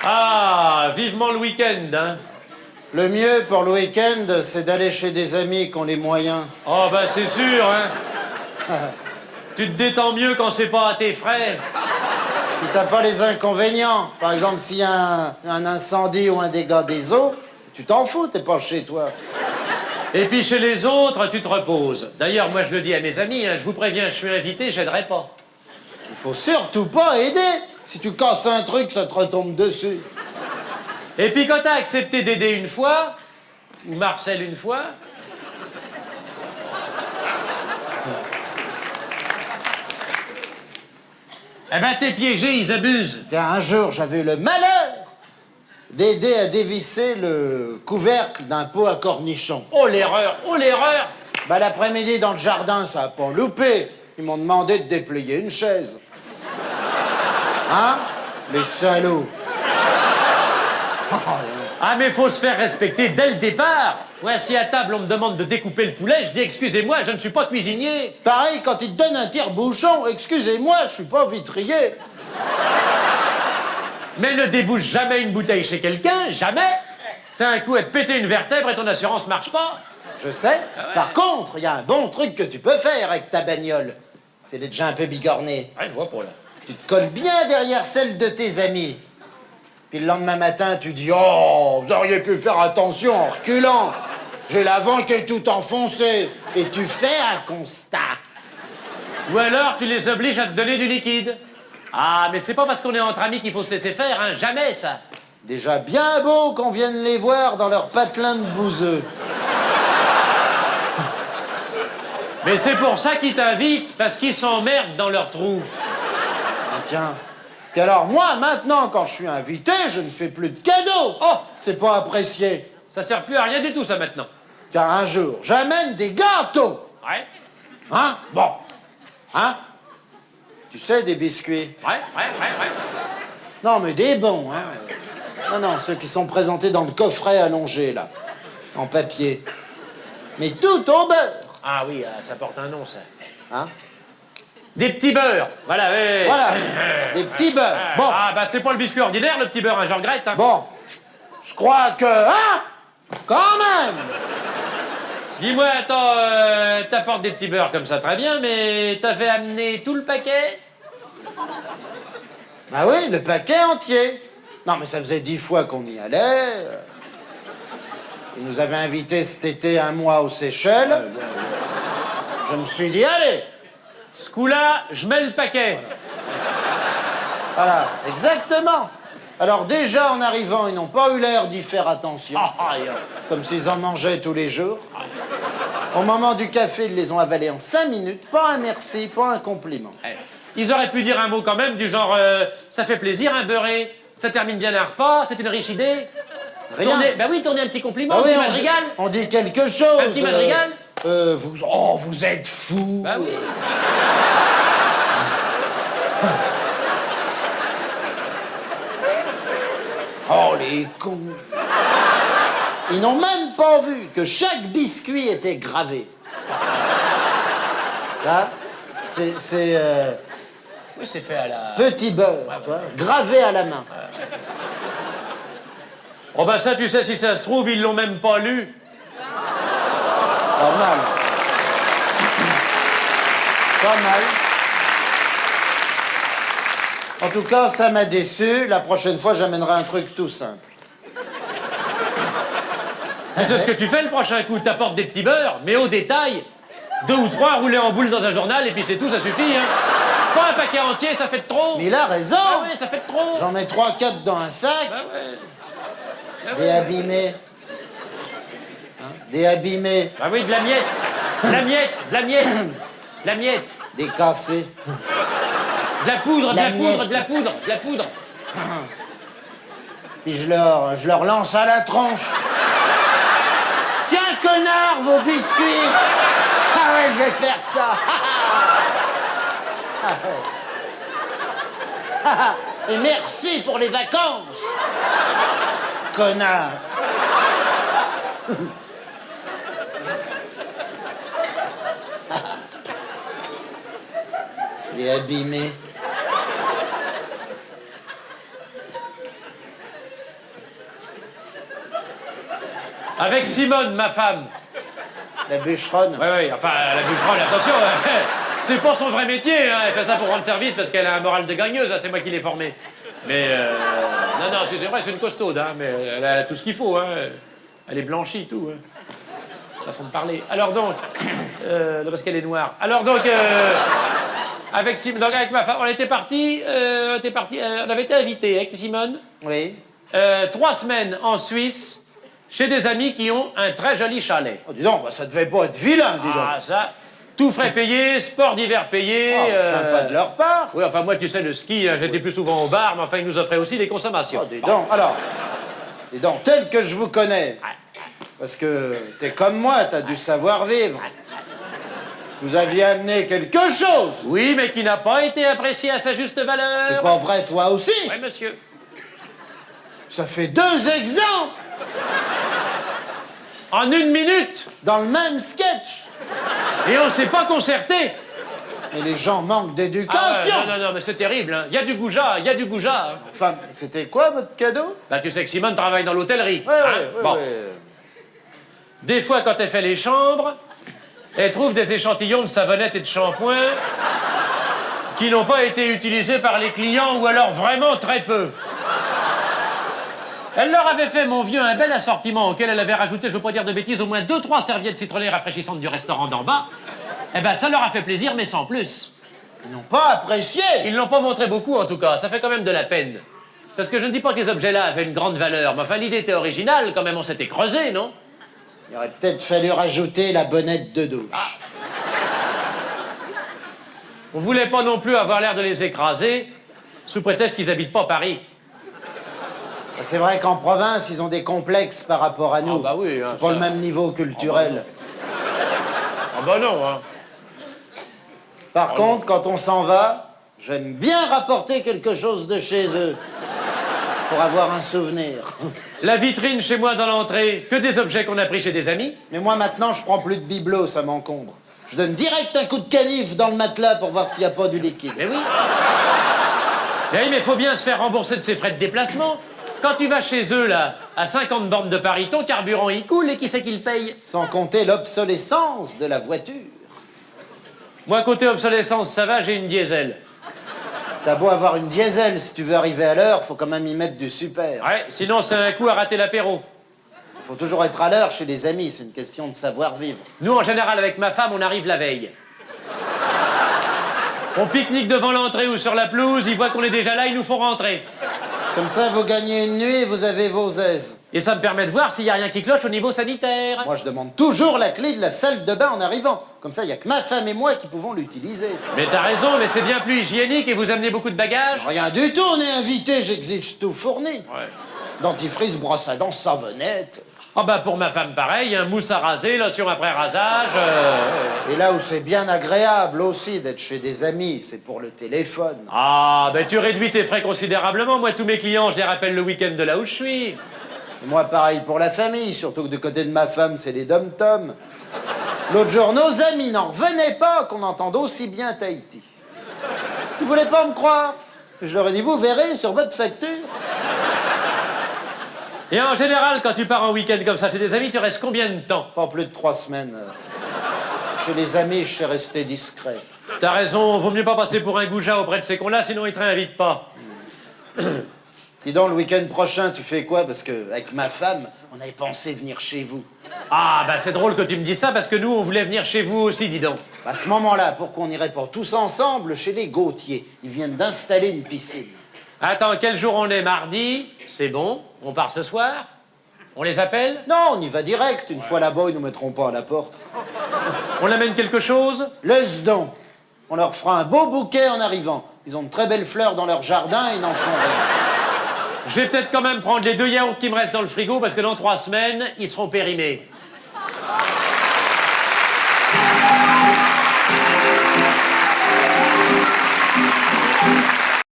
Ah, vivement le week-end, hein. Le mieux pour le week-end, c'est d'aller chez des amis qui ont les moyens. Oh, bah c'est sûr, hein. Tu te détends mieux quand c'est pas à tes frais. Puis t'as pas les inconvénients. Par exemple, s'il y a un incendie ou un dégât des eaux, tu t'en fous, t'es pas chez toi. Et puis chez les autres, tu te reposes. D'ailleurs, moi je le dis à mes amis, hein, je vous préviens, je suis invité, j'aiderai pas. Il faut surtout pas aider. Si tu casses un truc, ça te retombe dessus. Et puis quand t'as accepté d'aider une fois, ou Marcel une fois, eh ben t'es piégé, ils abusent. Tiens, un jour, j'avais eu le malheur d'aider à dévisser le couvercle d'un pot à cornichons. Oh l'erreur, oh l'erreur. Bah, l'après-midi, dans le jardin, ça a pas loupé. Ils m'ont demandé de déplier une chaise. Hein? Les salauds. Ah mais faut se faire respecter dès le départ. Ouais, si à table on me demande de découper le poulet, je dis excusez-moi, je ne suis pas cuisinier. Pareil, quand ils te donnent un tire-bouchon, excusez-moi, je suis pas vitrier. Mais ne débouche jamais une bouteille chez quelqu'un, jamais. C'est un coup à te péter une vertèbre et ton assurance marche pas. Je sais. Par contre, il y a un bon truc que tu peux faire avec ta bagnole. C'est d'être déjà un peu bigorné. Ouais, je vois pour là. Tu te colles bien derrière celle de tes amis. Puis le lendemain matin, tu dis « Oh, vous auriez pu faire attention en reculant. J'ai l'avant qui est tout enfoncé. » Et tu fais un constat. Ou alors tu les obliges à te donner du liquide. Ah, mais c'est pas parce qu'on est entre amis qu'il faut se laisser faire, hein, jamais ça. Déjà bien beau qu'on vienne les voir dans leur patelin de bouseux. Mais c'est pour ça qu'ils t'invitent, parce qu'ils s'emmerdent dans leur trou. Ah, tiens. Puis alors, moi, maintenant, quand je suis invité, je ne fais plus de cadeaux. Oh, C'est pas apprécié. ça sert plus à rien du tout ça maintenant. Car un jour, j'amène des gâteaux. Ouais, Hein? Bon. Hein? Tu sais, des biscuits. ouais. Non, mais des bons, hein. Non, ceux qui sont présentés dans le coffret allongé, là. En papier. Mais tout au beurre. Ah oui, ça porte un nom ça. Hein? Des petits beurres, voilà, ouais. Voilà. Des petits beurres. Bon. Ah, bah c'est pas le biscuit ordinaire, le petit beurre, hein, je regrette. Hein. Bon. Je crois que... Ah! Quand même! Dis-moi, attends, t'apportes des petits beurres comme ça, très bien, mais t'as fait amener tout le paquet? Bah oui, le paquet entier. Non, mais ça faisait 10 fois qu'on y allait. Ils nous avaient invités cet été 1 mois aux Seychelles. Je me suis dit, allez. Ce coup-là, je mets le paquet. Voilà, exactement. Alors déjà, en arrivant, ils n'ont pas eu l'air d'y faire attention. Comme s'ils en mangeaient tous les jours. Au moment du café, ils les ont avalés en 5 minutes. Pas un merci, pas un compliment. Ils auraient pu dire un mot quand même, du genre ça fait plaisir, un beurré, ça termine bien un repas, c'est une riche idée. Rien. Tournez un petit compliment, Ah un oui, petit madrigal. on dit quelque chose. Un petit madrigal. Vous êtes fous. Bah oui. Oh, les cons. Ils n'ont même pas vu que chaque biscuit était gravé. Là, c'est Oui, c'est fait à la... petit beurre, tu vois, gravé à la main. Oh bah ça, tu sais, si ça se trouve, ils l'ont même pas lu. Pas mal. Pas mal. En tout cas, ça m'a déçu. La prochaine fois, j'amènerai un truc tout simple. Tu sais ce que tu fais le prochain coup? T'apportes des petits beurres, mais au détail. 2 ou 3 roulés en boule dans un journal, et puis c'est tout, ça suffit, hein. Pas un paquet entier, ça fait de trop. Mais il a raison. Ah ouais, ça fait de trop. J'en mets 3-4 dans un sac. Ah ouais. Ah Des ouais. abîmés. Hein? Des abîmés. Ah oui, de la miette. De la miette, de la miette. De la miette. Des cassés. De la poudre, de La la poudre, miette. de la poudre, de la poudre. Puis je leur lance à la tronche. Tiens, connard, vos biscuits. Ah ouais, je vais faire ça. Ah ouais. Et merci pour les vacances. Connard. Les abîmés. Avec Simone, ma femme. La bûcheronne. Oui, enfin, la bûcheronne, attention, c'est pas son vrai métier, hein. Elle fait ça pour rendre service parce qu'elle a un moral de gagneuse, hein. C'est moi qui l'ai formée. Mais, non, c'est vrai, c'est une costaude, hein, mais elle a tout ce qu'il faut, hein. Elle est blanchie, tout, hein. Façon de parler. Alors donc, parce qu'elle est noire. Alors donc, avec Simone, donc avec ma femme, on était partis, on avait été invités avec Simone. Oui. 3 semaines en Suisse, chez des amis qui ont un très joli chalet. Oh, dis donc, bah, ça devait pas être vilain, dis donc. Ah, ça, tout frais payé, sport d'hiver payé. Oh, sympa de leur part. Oui, enfin, moi, tu sais, le ski, j'étais plus souvent au bar, mais enfin, ils nous offraient aussi des consommations. Oh, dis donc, alors, dis donc, tel que je vous connais, parce que t'es comme moi, t'as du savoir-vivre. Vous aviez amené quelque chose. Oui, mais qui n'a pas été apprécié à sa juste valeur. C'est pas vrai, toi aussi. Oui, monsieur. Ça fait 2 exemples En 1 minute. dans le même sketch. Et on s'est pas concerté. Et les gens manquent d'éducation. Ah, non, mais c'est terrible, hein. Il y a du goujat, il y a du goujat. Hein. Enfin, c'était quoi votre cadeau? Là, tu sais que Simone travaille dans l'hôtellerie. Ouais, hein. ouais, Bon. ouais. Des fois, quand elle fait les chambres, elle trouve des échantillons de savonnette et de shampoing qui n'ont pas été utilisés par les clients ou alors vraiment très peu. Elle leur avait fait, mon vieux, un bel assortiment auquel elle avait rajouté, je veux pas dire de bêtises, au moins 2-3 serviettes citronnées rafraîchissantes du restaurant d'en bas. Eh ben, ça leur a fait plaisir, mais sans plus. Ils n'ont pas apprécié. Ils l'ont pas montré beaucoup, en tout cas. Ça fait quand même de la peine. Parce que je ne dis pas que les objets-là avaient une grande valeur, mais enfin, l'idée était originale, quand même, on s'était creusé, non? Il aurait peut-être fallu rajouter la bonnette de douche. On voulait pas non plus avoir l'air de les écraser, sous prétexte qu'ils habitent pas Paris. C'est vrai qu'en province, ils ont des complexes par rapport à nous. Ah bah oui, hein, c'est pas ça. le même niveau culturel. Ah bah non, hein. Par contre, quand on s'en va, j'aime bien rapporter quelque chose de chez eux. Pour avoir un souvenir. La vitrine chez moi dans l'entrée, que des objets qu'on a pris chez des amis. Mais moi, maintenant, je prends plus de bibelot, ça m'encombre. Je donne direct un coup de canif dans le matelas pour voir s'il n'y a pas du liquide. Mais oui. Mais oui, mais faut bien se faire rembourser de ses frais de déplacement. Quand tu vas chez eux, là, à 50 bornes de Paris, ton carburant, il coule et qui c'est qui le paye? Sans compter l'obsolescence de la voiture. Moi, côté obsolescence, ça va, j'ai une diesel. T'as beau avoir une diesel, si tu veux arriver à l'heure, faut quand même y mettre du super. Ouais, sinon c'est un coup à rater l'apéro. Faut toujours être à l'heure chez les amis, c'est une question de savoir-vivre. Nous, en général, avec ma femme, on arrive la veille. On pique-nique devant l'entrée ou sur la pelouse, ils voient qu'on est déjà là, ils nous font rentrer. Comme ça, vous gagnez une nuit et vous avez vos aises. Et ça me permet de voir s'il n'y a rien qui cloche au niveau sanitaire. Moi, je demande toujours la clé de la salle de bain en arrivant. Comme ça, il n'y a que ma femme et moi qui pouvons l'utiliser. Mais t'as raison, mais c'est bien plus hygiénique et vous amenez beaucoup de bagages. Rien du tout, on est invité, j'exige tout fourni. Ouais. Dentifrice, brosse à dents, savonnette. Ah bah pour ma femme pareil, un mousse à raser, lotion après rasage. Et là où c'est bien agréable aussi d'être chez des amis, c'est pour le téléphone. Ah ben tu réduis tes frais considérablement. Moi tous mes clients, je les rappelle le week-end de là où je suis. Et moi, pareil pour la famille, surtout que du côté de ma femme, c'est les dom-toms. L'autre jour, nos amis n'en revenaient pas qu'on entende aussi bien Tahiti. Ils voulaient pas me croire. Je leur ai dit, vous verrez sur votre facture. Et en général, quand tu pars en week-end comme ça chez des amis, tu restes combien de temps? Pas plus de 3 semaines. Chez les amis, je sais rester discret. T'as raison, vaut mieux pas passer pour un goujat auprès de ces cons-là, sinon ils te réinvitent pas. Dis donc, le week-end prochain, tu fais quoi? Parce que avec ma femme, on avait pensé venir chez vous. Ah, bah c'est drôle que tu me dises ça, parce que nous, on voulait venir chez vous aussi, dis donc. À ce moment-là, pourquoi on n'irait pas tous ensemble chez les Gauthier? Ils viennent d'installer une piscine. Attends, quel jour on est? Mardi? C'est bon, on part ce soir? On les appelle? Non, on y va direct. Une fois là-bas, ils nous mettront pas à la porte. On amène quelque chose? Laisse donc. On leur fera un beau bouquet en arrivant. Ils ont de très belles fleurs dans leur jardin et ils n'en font rien. Je vais peut-être quand même prendre les 2 yaourts qui me restent dans le frigo, parce que dans 3 semaines, ils seront périmés.